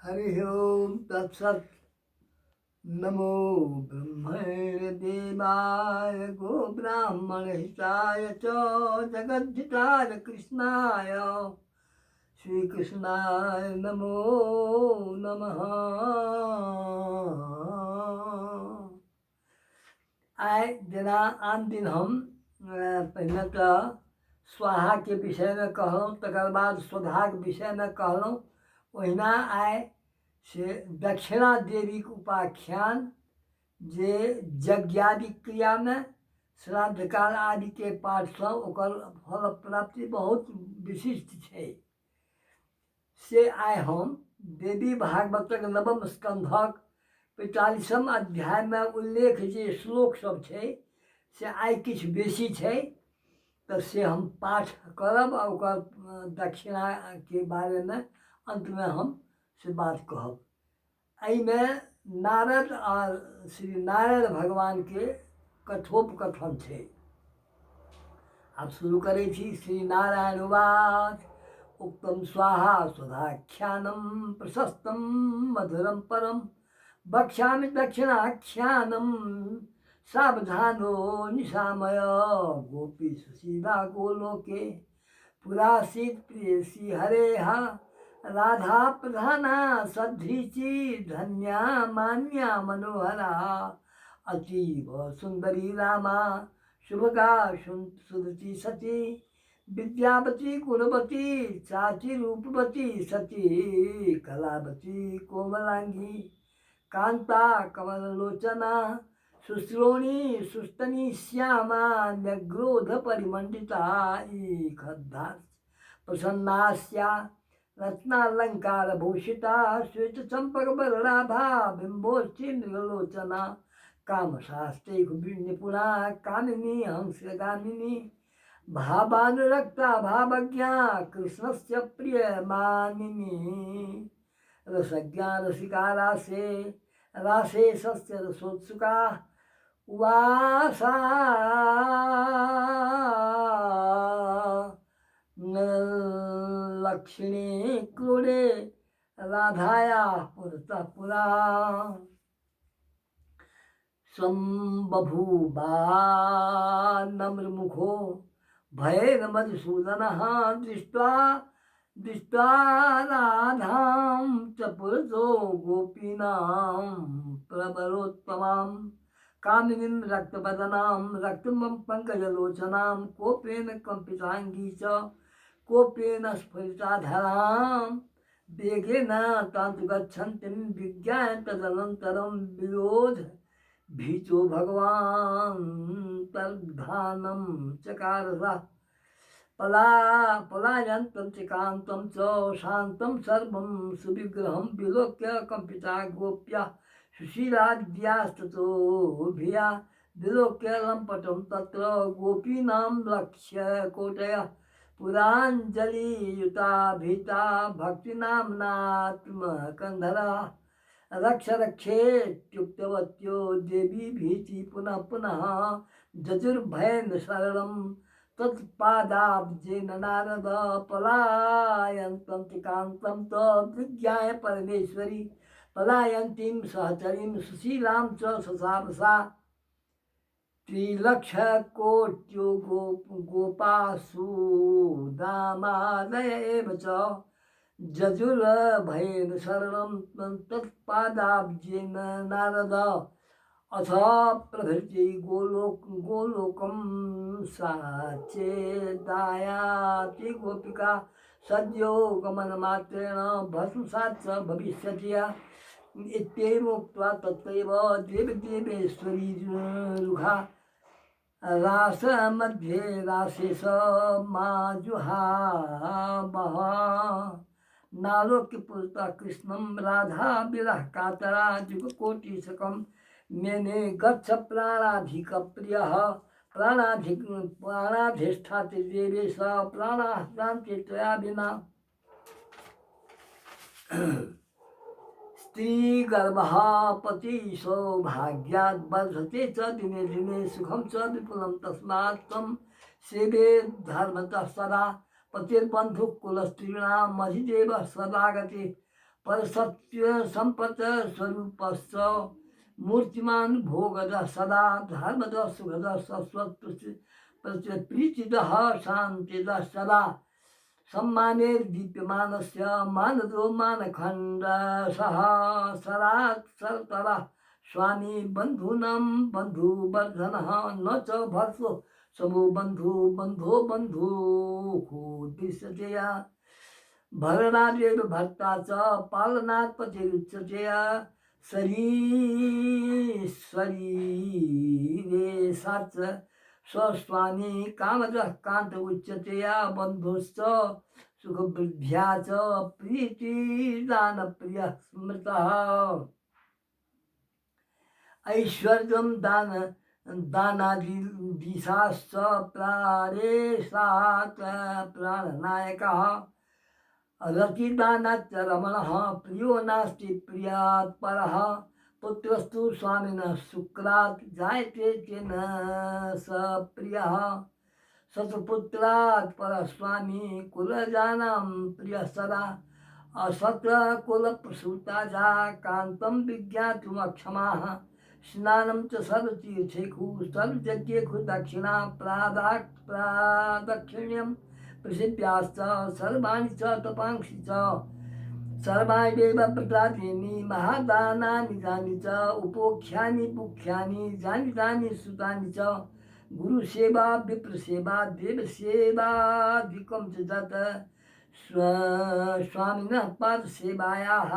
हरि ओम तत्सत। नमो ब्रह्मदेवाय गो ब्राह्मण हिताय च जगद्धिताय कृष्णाय श्री कृष्णाय नमो नमः। आय जेना आन दिन हम पहिने तऽ स्वाहा के विषय में कहलहुँ, तकर बाद स्वधा के विषय में कहलहुँ। ओहिना आय से दक्षिणा देवी के उपाख्यान जे यज्ञादि क्रिया में श्राद्ध काल आदि के पाठ सँ ओकर फल प्राप्ति बहुत विशिष्ट छै। से आय हम देवी भागवतक नवम स्कंधक 45 अध्याय में उल्लेख जे श्लोक सब छै से आय किछु बेसी छै, तऽ से हम पाठ करब आ ओकर दक्षिणा के बारे में अंत में हम से बात कहब। एहिमे नारद और श्री नारायण भगवान के कथोपकथन छै। आब शुरू करै छी। श्री नारायण उवाच उक्तम स्वाहा स्वधाख्यानम प्रशस्तं मधुरम परम वक्ष्यामि दक्षिणाख्यानम सावधानो निशामय। गोपी सुशीला गोलोके पुरासीत् प्रियसी हरेहा राधा प्रधाना सधृची धन्या मान्या मनोहरा। अतीव सुंदरी रामा शुभगा सुदति सती विद्यावती गुणवती चाची रूपवती सती कलावती कोमलांगी कांता कमललोचना सुश्रोणी सुस्तनी श्यामा न्यग्रोध परिमंडिता खद्धा प्रसन्नास्या रत्नालंकार भूषिता श्वेत चंपक बरलाभा बिंबोष्ठी मृगलोचना काम शास्त्रे निपुणा कामिनी हंसगामिनी भावानुरक्ता भावज्ञा कृष्णस्य प्रियमानिनी रसज्ञा रसिका रासे रासे सस्य रसोत्सुका उवासा लक्ष्मी क्रोडे राधाया पुरतः पुरा संबभूवा नम्रमुखो भयेन मधुसूदनः दृष्ट्वा दृष्ट्वा राधां च पुरतो गोपीनां प्रबलोत्तमां कामिनीं रक्तबदनां रक्तमं पंकजलोचनां कोपेन कंपितांगी च कोपेन स्फुरिताधरां वेगेन तां गच्छन्तीं विज्ञाय तदनन्तरं विरोध भीतो भगवान् तद्धानं चकारसा पलायन्तं च कान्तं च शान्तं सर्वं सुविग्रहं विलोक्य कंपिता गोप्या सुशीलाद्यास्ततो भिया विलोक्य लम्पटं तत्र गोपीनां लक्ष्य कोटयः पुराञ्जलियुता भीता भक्तिनाम्नात्मकन्धरा रक्ष रक्षेत्युक्तवत्यो देवी भीति पुनः पुनः जजुर्भयेन शरणं तत्पादाब्जेन नारद पलायन्तं च कान्तं तद्विज्ञाय परमेश्वरी पलायन्तीं सहचरीं सुशीलां च ससावसा त्रिलक्षकोट्यो गोपासु दामादय एव च जजुर्भयेन शरणं तत्पादाब्जेन नारद अथ प्रभृति गोलोकं सा चेदायाति गोपिका सद्यो गमनमात्रेण भस्मसात् च भविष्यति इत्येवमुक्त्वा तत्रैव देवदेवेश्वरी रुघा रासमध्ये रासे स माजुहावः नालोक्य पुरतः कृष्णं राधा विरह कातरा जुगकोटिशकं मेने गच्छ प्राणाधिक प्रियः प्राणाधिष्ठाति देवेश प्राणाः शान्ति त्वया विना। स्त्री गर्भः पति सौभाग्यात् वर्धते च दिने दिने सुखं च विपुलं तस्मात् त्वं सेवे धर्मतः सदा पतिर्बन्धुः कुलस्त्रीणाम् अधिदेवः सदा गतिः परसत्य संपत स्वरूपस्स मूर्तिमान भोगद सदा धर्मद सुखद सस्वत प्रीतिदः शान्तिदः सदा सम्माने दीप्यमानस्य मानदो मानखण्डसः सरात् सरतरः स्वामी बन्धूनां बन्धुवर्धनः न च भर्तृ समो बन्धो दिश्यते भरणादेव भक्ता च पालनात् पतिरुच्यते शरीरे साच स्वस्वामी कामदः कान्त उच्यते बन्धुश्च सुखवृद्ध्या च प्रीतिदानप्रियः स्मृतः ऐश्वर्यं दानादिशाश्च प्राणेशात् प्राणनायकः रतिदानाच्च रमणः प्रियो नास्ति प्रियात् परः पुत्रस्तु स्वामिनः शुक्रात् जायते चेन स प्रियः सत्पुत्रात् परस्वामी कुलजानां प्रियः सदा असत्कुलप्रसूता कान्तं विज्ञातुमक्षमाः स्नानं च सर्वतीर्थेषु सर्वयज्ञेषु दक्षिणा प्रादक्षिण्यं पृथिव्याश्च सर्वाणि च तपांसि च सर्वाण्येव व्रतादीनि महादानानि जानि च उपोख्यानि पुख्यानि जानितानि सुतानि च गुरुसेवा विप्रसेवा देवसेवाधिकं च तत् स्वामिनः पादसेवायाः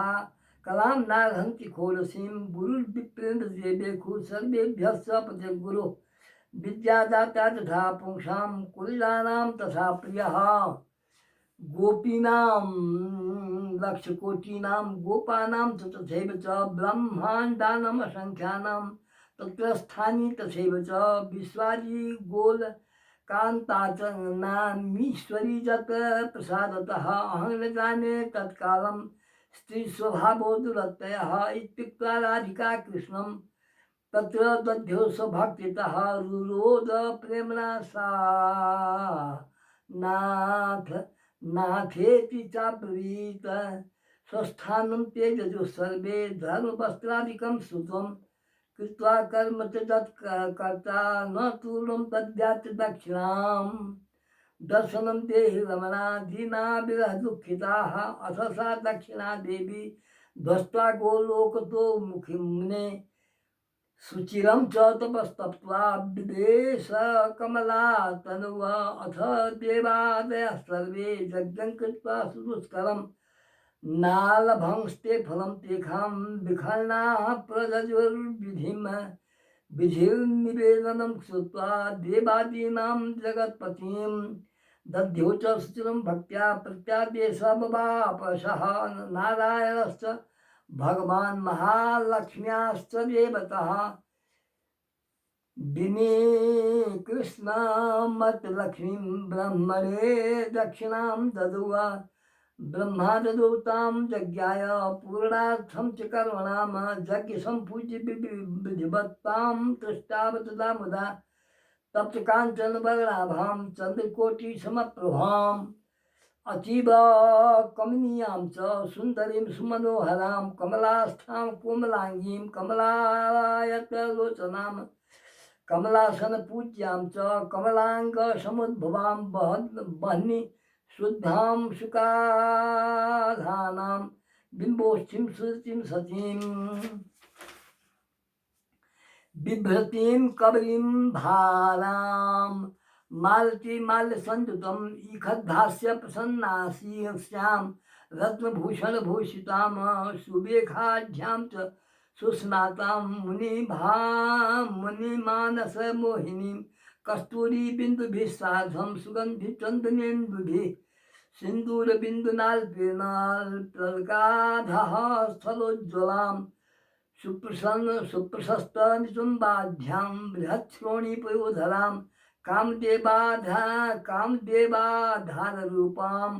कलां नार्हन्ति खोलसीं गुरुर्विप्रेन्द्रदेवेषु सर्वेभ्यश्च पतिर्गुरु विद्यादाता तथा पुंसां कुलीनां तथा प्रियः गोपीनां लक्षकोटीनां गोपानां च तथैव च ब्रह्माण्डानाम् असङ्ख्यानां तत्र स्थानि तथैव च विश्वाजी गोल कान्ता च नामीश्वरी जत प्रसादतः अहं न जाने तत्कालं स्त्रीस्वभावो दुरत्ययः इत्युक्त्वा राधिका कृष्णं तत्र दध्यो स्वभक्तितः रुरोध प्रेम्णा सा नाथेति चाब्रवीत स्वस्थानं त्यजतु सर्वे धर्मवस्त्रादिकं श्रुतं कृत्वा कर्म च तत्कर्ता न तूर्णं तद्याति दक्षिणां दर्शनं देहि रमणा दीना विरह दुःखिताः अथ सा दक्षिणा देवी ध्वस्त्वा गोलोकतो मुखिम्ने सुचिरं च तपस्तप्त्वा विदेश कमला तनुवा अथ देवादयः सर्वे यज्ञं कृत्वा सुदुष्करं नालभंस्ते फलं तेषां विखलनाः विधिर्निवेदनं कृत्वा देवादीनां जगत्पतिं दध्यो च सुचिरं भक्त्या प्रत्यादेश बवापशः नारायणश्च भगवान् महालक्ष्म्याश्च देवतः दिने कृष्णमतलक्ष्मीं ब्रह्मणे दक्षिणां ददुः ब्रह्मा ददौ तां यज्ञाय पूर्णार्थं च कर्मणां यज्ञसम्पूज्य विधिवत्तां तृष्टावतदा मुदा तप्तकाञ्चनवर्णाभां चन्द्रकोटिसमप्रभाम् अतीव कमनीयां च सुन्दरीं सुमनोहरां कमलास्थां कोमलाङ्गीं कमलायतलोचनां कमलासनपूज्यां च कमलाङ्गसमुद्भवां बह्नि शुद्धां सुखाधानां बिम्बोष्ठीं सुरतिं सतीं बिभ्रतीं कबरीं भारां मालती माल्यसंयुतम् ईखद्भास्य प्रसन्नासीस्यां रत्नभूषणभूषितां सुवेखाढ्यां च सुस्नातां मुनिमानसमोहिनीं कस्तूरीबिन्दुभिः सार्धं सुगन्धिचन्दनेन्दुभिः सिन्दूरबिन्दुनाल्पेनाल्पलकाधः स्थलोज्ज्वलां सुप्रशस्तनितुम्बाढ्यां बृहच्छ्रोणीपयोधरां कामदेवाधाररूपां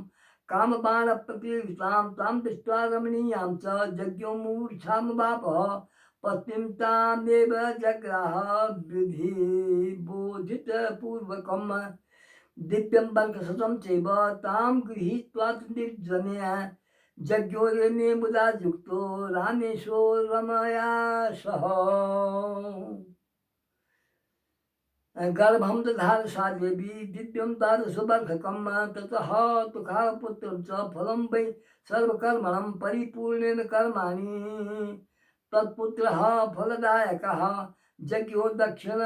कामबाणप्रपीडितां तां दृष्ट्वा रमणीयां च जज्ञोमूर्च्छामवापः पत्नीं तामेव जग्राह विधिबोधितपूर्वकं दिव्यं बर्कशतं चैव तां गृहीत्वा निर्जनया यज्ञोरण्ये मुदा युक्तो रामेशो रमया सह गर्भं दधार सा देवी दिव्यं तादृशबर्धकं ततः तुखापुत्रं च फलं वै सर्वकर्मणं परिपूर्णेन कर्माणि तत्पुत्रः फलदायकः यज्ञो दक्षिण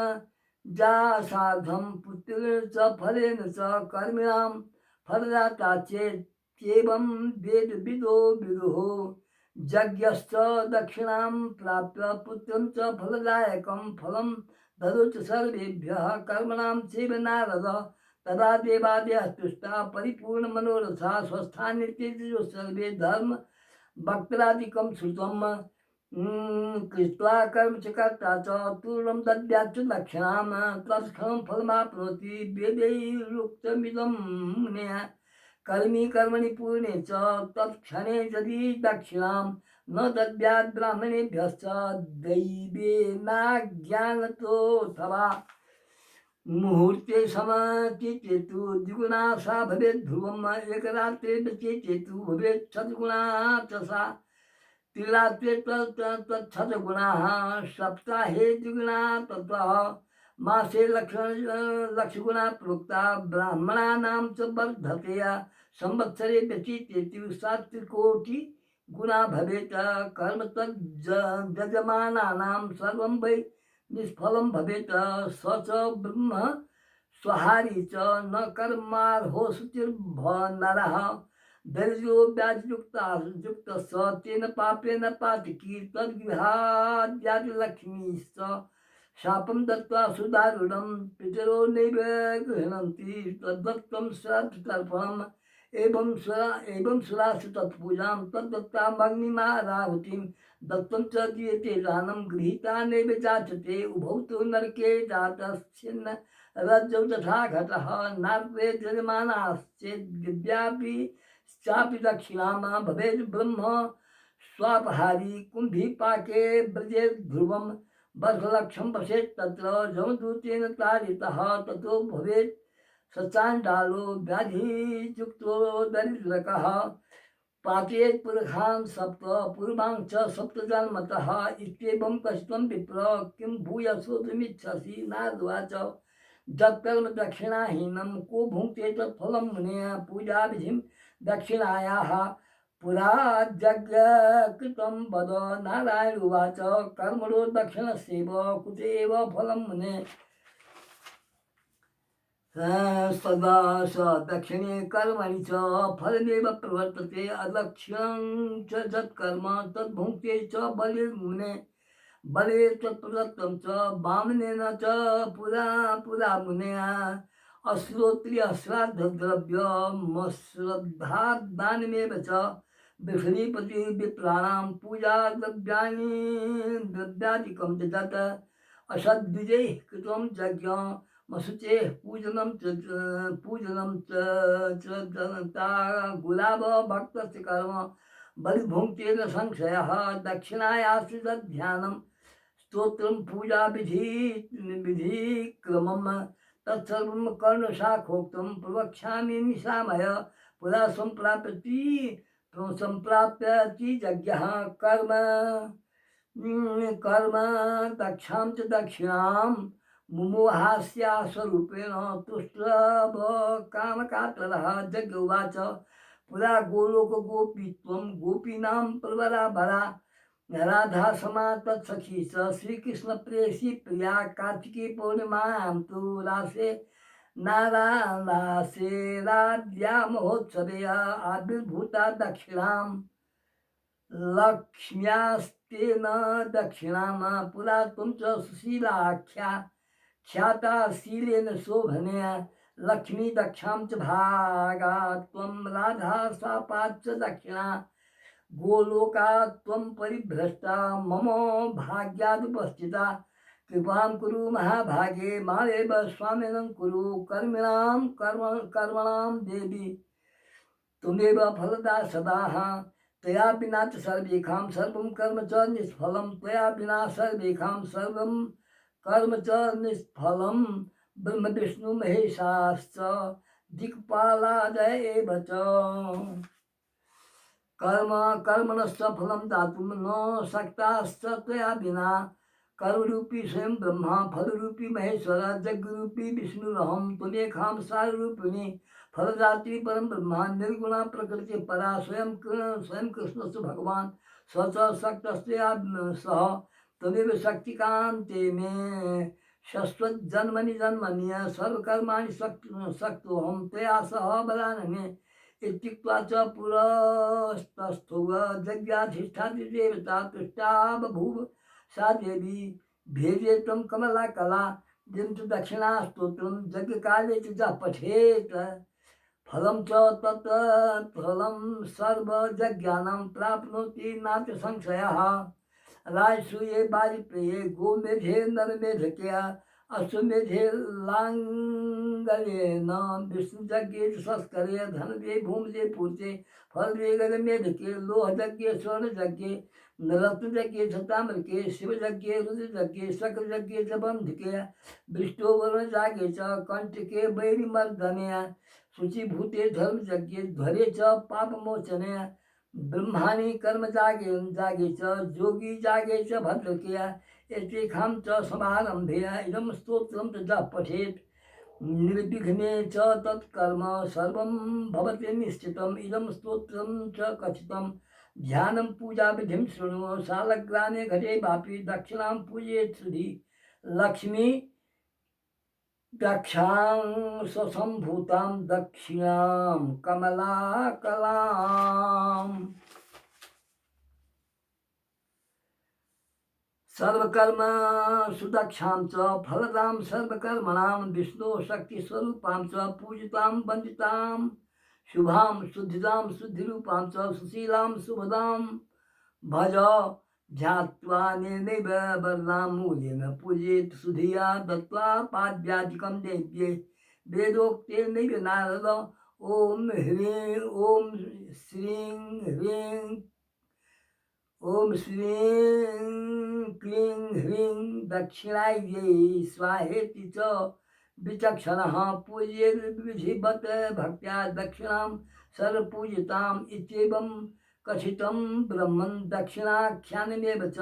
जासार्धं पुत्रेण च फलेन च कर्मिणां फलदाता चेत्येवं वेदविदो विदुः यज्ञश्च दक्षिणां प्राप्य पुत्रं च फलदायकं फलं ददुच सर्वेभ्यः कर्मणां चैव नारद तदा देवादयः तुष्टा परिपूर्ण मनोरथा स्वस्थाने तेजो सर्वे धर्म भक्तादिकं श्रुतं कृत्वा कर्म च कर्ता च पूर्णं दद्याच्च दक्षिणां तत्क्षणं फलमाप्नोति वेदैरुक्तमिदं मुनयः कर्मी कर्मणि पूर्णे च तत्क्षणे यदि दक्षिणां न दद्यात् ब्राह्मणेभ्यश्च दैवेनाज्ञानतोऽथवा मुहूर्ते समचिचेतु द्विगुणा सा भवेत् ध्रुवम् एकरात्रे चेतु भवेत् सद्गुणा च सा त्रिरात्रे तच्छतगुणाः सप्ताहे द्विगुणा ततः मासे लक्षगुणा प्रोक्ता ब्राह्मणानां च वर्धते संवत्सरे व्यतीतेतु सात्रिकोटि गुणा भवेत् कर्म तज्जमानानां सर्वं वै निष्फलं भवेत् स च ब्रह्म स्वहारी च न कर्मार्हो शुचिर्नरः दरिद्रो व्याजयुक्तः तेन पापेन पातकी तद्गृहाद्यादिलक्ष्मीश्च शापं दत्त्वा सुदारुणं पितरो नैव गृह्णन्ति तद्दत्तं श्राद्धतर्पणम् एवं सुरासु तत्पूजां तद्दत्तामग्निमाराहुतिं दत्तं च दीयते दानं गृहीता नैव जायते उभौ तु नरके जातश्चिन्न रज्जौ तथा घटः नार्ते जजमानाश्चेद्दिव्यापि चापि दक्षिणां भवेत् ब्रह्म स्वापहारी कुम्भीपाके व्रजेत् ध्रुवं वर्षलक्षं पश्येत् तत्र जमदूतेन ताडितः ततो भवेत् सचाण्डालो व्याधियुक्तो दरिद्रकः पातयेत् पुरखान् सप्त पूर्वां च सप्तजन्मतः इत्येवं कथितं विप्र किं भूयसोऽमिच्छसि नारदुवाच जत्कर्म दक्षिणाहीनं को भुङ्क्ते तत्फलं मुने पूजाविधिं दक्षिणायाः पुरा यज्ञकृतं वद नारायण उवाच कर्मणो दक्षिणस्यैव कुतेव फलं मुने सदा स दक्षिणे कर्मणि च फलमेव प्रवर्तते अलक्ष्यं च यत्कर्म तद्भुङ्क्ते च बलिर्मुने बले तत्प्रदत्तं च वामनेन च पुरा मुनया अश्रोत्रिय श्राद्धद्रव्यमश्रद्धादानमेव च विष्णुपति विप्राणां पूजा द्रव्यादिकं च तत् असद्विजैः कृतं यज्ञमशुचेः पूजनं च गुलाबभक्तस्य कर्म बलिभुङ्क्ते न संशयः दक्षिणायास्तु तद्ध्यानं स्तोत्रं पूजा विधिक्रमं तत्सर्वं कर्णशाखोक्तं प्रवक्ष्यामि निशामय पुरा सम्प्राप्यति यज्ञः कर्म दक्षां च दक्षिणां मुमुहास्या स्वरूपेण तुष्टव कामकातरः यज्ञ उवाच पुरा गोलोकगोपीत्वं गोपीनां प्रवराभरा राधा समा तत्सखी स श्रीकृष्ण प्रेयसी प्रिया कार्तिकी पौर्णिमायां तु रासे नारायणासे राध्या महोत्सवे आविर्भूता दक्षिणां लक्ष्म्यास्तेन दक्षिणां पुरा त्वं च सुशीलाख्या ख्याता शीलेन शोभनया लक्ष्मी दक्षां च भागा त्वं राधा स्वापाच्च दक्षिणा गोलोका त्वं परिभ्रष्टा मम भाग्यादुपस्थिता कृपां कुरु महाभागे मामेव स्वामिनं कुरु कर्मणां देवी त्वमेव फलदा सदाः त्वया विना च सर्वेषां सर्वं कर्म च निष्फलं त्वया विना सर्वेषां सर्वं कर्म च निष्फलं ब्रह्म विष्णु महेशाश्च दिक्पालादय एव च कर्म कर्मणश्च फलं दातुं न शक्ताश्च त्वया विना। कर्मरूपी स्वयं ब्रह्मा फलरूपी महेश्वर जगरूपी विष्णुरहं त्वमेकां सारूपिणी फलदात्री परम ब्रह्मा निर्गुणा प्रकृति परा स्वयं स्वयं कृष्ण भगवान स च शक्तस्त्वया सह त्वमेव शक्तिकान्ते मे शश्वत जन्मनि जन्मनि सर्वकर्माणि शक्तोऽहं त्वया सह बलानने इत्युक्त्वा च पुरस्तस्थो जज्ञाधिष्ठाति देवता तुष्टा बभूव सा देवी भेजे तम कमला कला जिन च दक्षिणा स्तोत्रम यज्ञ काले च ज पठेत फलम च तत् फलम सर्व यज्ञानं प्राप्नोति नात्र संशयः। राजसूये वाजपेये गोमेधे नरमेधकया अश्वमेधे लांगलेन विष्णुयज्ञे संस्करे धनदे भूमिदे पूर्ते फलदे गणमेधके लोहयज्ञे स्वर्णयज्ञे रत्नयज्ञे ताम्रके शिवयज्ञे रुद्रयज्ञे सकलयज्ञे च बन्धके दृष्टो वरुणयागे च कंटके वैरिमर्दने शुचिभूते धर्मयज्ञे ध्वरे च पापमोचने ब्रह्माणि कर्म जागे च योगी जागे च भद्रके एतेषां च समारम्भे इदं स्तोत्रं च ज पठेत् निर्विघ्ने च तत्कर्म सर्वं भवति निश्चितम्। इदं स्तोत्रं च कथितं ध्यानं पूजा विधिं शृणु शालग्रामे घटे वापि दक्षिणां पूजयेत् सुधि लक्ष्मी दक्षां स्वसंभूतां दक्षिणां कमलाकलाम्। सर्वकर्म सुदक्षां च फलदां सर्वकर्मणां विष्णु शक्तिस्वरूपां च पूजितां वन्दितां शुभां शुद्धिदां शुद्धिरूपां च सुशीलां शुभदां भज ध्यात्वा निर्णय वर्णां मूलेन पूजयेत् सुधिया दत्त्वा पाद्यादिकं देव्ये वेदोक्तेनैव नारद ॐ ह्रीं ॐ श्रीं ह्रीं ओम श्रीं क्लीं ह्रीं दक्षिणायै स्वाहेति च विचक्षणः पूजयेद्विधिवत् भक्त्या दक्षिणां सर्वपूजिताम् इत्येवं कथितं ब्रह्मन् दक्षिणाख्यानमेव च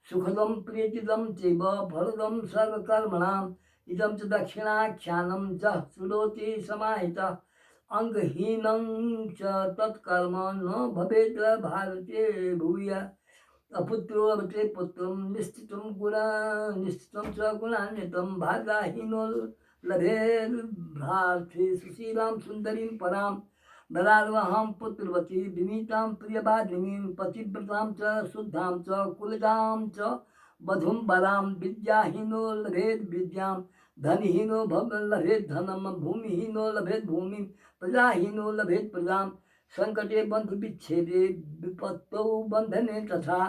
सुखदं प्रीतिदं चैव फलदं सर्वकर्मणाम् इदं च दक्षिणाख्यानं यः शृणोति समाहितः अंगहीनं च तत्कर्म न भवेत् भारते भूय अपुत्रो लभते पुत्रं निश्चितं गुण निश्चितं च गुणान्वितं भाग्यहीनो लभेत् भ्रातृ सुशीलां सुन्दरीं परां बलार्वहां पुत्रवती विनीतां प्रियवादिनीं पतिव्रतां च शुद्धां च कुलजां च वधूं बलां विद्याहीनो लभेत् विद्यां धनहीनो लभेत् धनं भूमिहीनो लभेत् भूमिं प्रजाहीनो लभेत् प्रजां संकटे बंधु विच्छेदे विपत्तौ बंधने तथा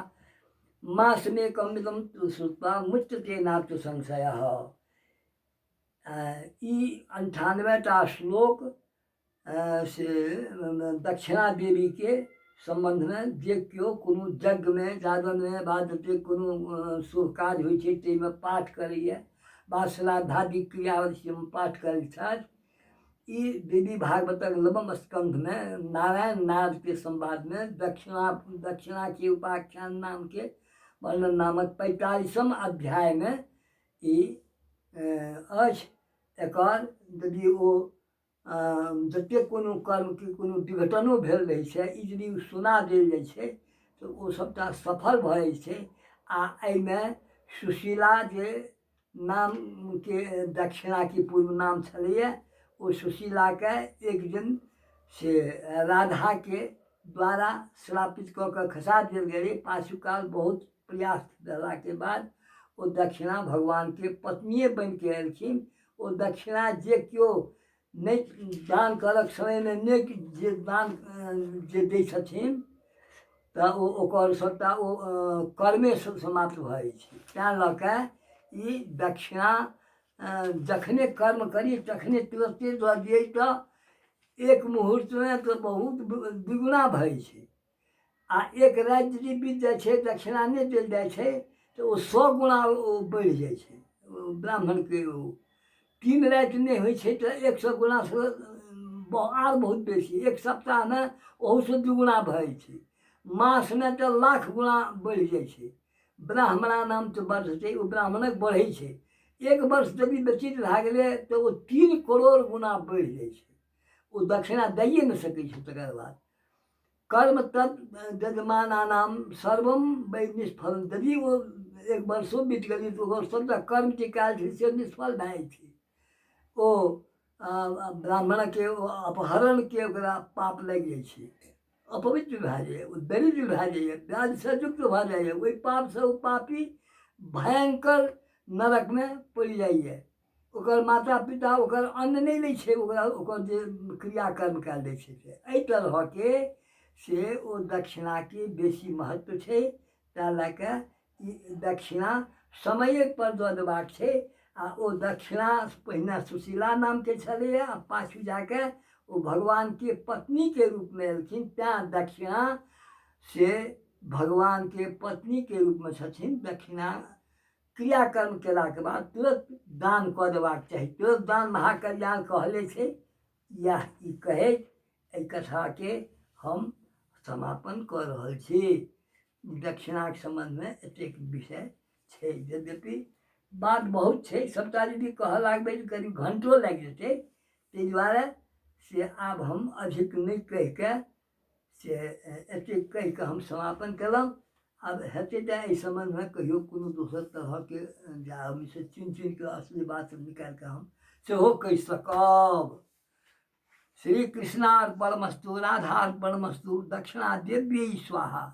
मासमेकमिदं श्रुत्वा मुच्यते नात्र संशयः। ई 98वां श्लोक से दक्षिणा देवी के संबंध में जे क्यों कोनो यज्ञ में जागरण में बादते कोनो शुभ काज होइ छै ताहिमे पाठ करैए बा श्राद्धादि क्रियावली पाठ करैत छथि। ई देवी भागवतक नवम स्कंध में नारायण नारद के संवाद में दक्षिणा के उपाख्यान नाम के वर्णन नामक 45वां अध्याय में ई अछि। एकर यदि ओ जतेक कोनो कर्म के कोनो विघटनो भेल रहै छै ई यदि सुना देल जाइ छै तऽ ओ सबटा सफल भऽ जाइ छै। आ एहिमे सुशीला जे नाम के दक्षिणा के पूर्व नाम छलैए ओ सुशीला के एक दिन से राधा के द्वारा श्रापित कऽ कऽ खसा देल गेलै। पाछुकाल बहुत प्रयास देला के बाद ओ दक्षिणा भगवान के पत्निये बनि के एलखिन। ओ दक्षिणा जे केओ नहि दान करक समय में नहि जे दान जे दै छथिन तऽ ओ ओकर सबटा ओ कर्मे समाप्त भऽ जाइ छै। तैँ लऽ कऽ ई दक्षिणा जखने कर्म करी तखने तुरंते दऽ दियै तऽ एक मुहूर्त में तऽ बहुत दुगुना भऽ जाइ छै। आ एक राति यदि बीत जाइ छै दक्षिणा नहि देल जाइ छै तऽ ओ 100 गुणा ओ बढ़ि जाइ छै ब्राह्मण के। ओ 3 राति नहीं होइ छै तऽ 100 गुणा से आर बहुत बेसी, एक सप्ताह में ओहू से दुगुना भय छै, मास में तो लाख गुना बढ़ जाइ छै। ब्राह्मणा नाम तो वर्ष छै, ओ ब्राह्मणक बढ़ै छै। एक वर्ष यदि व्यतीत भए गेलै तऽ ओ 3 करोड़ गुना बढ़ि जाइ छै, ओ दक्षिणा दैए नहि सकै छै। तकर बाद कर्म तत् यजमाना नाम सर्वम वै निष्फल, यदि वो एक वर्षो बीत गेलै तऽ ओकर सबटा कर्म जे काज छै से निष्फल भए जाइ छै। ओ ब्राह्मणके अपहरणके ओकरा पाप लागि जाइ छै, अपवित्र भए जाइए, ओ दरिद्र भए जाइए, व्याधिसँ युक्त भए जाइए, ओहि पापसँ ओ पापी भयंकर नरकमे पड़ि जाइए। ओकर माता पिता ओकर अन्न नहि लै छै, ओकर जे क्रियाकर्म कयल दै छै से एहि तरहके से ओ दक्षिणाके बेसी महत्व छै। तैँ लए कऽ ई दक्षिणा समयपर दऽ देबाक छै। आ ओ दक्षिणा पहिने सुशीला नामके छलैए, आ पाछू जाके ओ भगवानके पत्नीके रूपमे एलखिन, तैँ दक्षिणा से भगवानके पत्नीके रूपमे छथिन। दक्षिणा क्रियाकर्म केलाके बाद तुरंत दान कऽ देबाक चाही, तुरंत दान महाकल्याण कहले छै। इएह ई कहैत एहि कथाके हम समापन कऽ रहल छी। दक्षिणाके सम्बन्धमे एतेक विषय छै, यद्यपि बात बहुत छै, सबटा यदि कहऽ लागबै तऽ करीब घंटो लागि जेतै। ताहि दुआरे से आब हम अधिक नहि कहिके से एतेक कहिके हम समापन केलहुँ। आब हेतै तऽ एहि सम्बन्धमे कहियो कोनो दोसर तरहके जे हमसे चुनि चुनिके असली बात निकालिके हम सेहो कहि सकब। श्री कृष्णार्पणमस्तु, राधार्पणमस्तु, दक्षिणा देव्यै स्वाहा।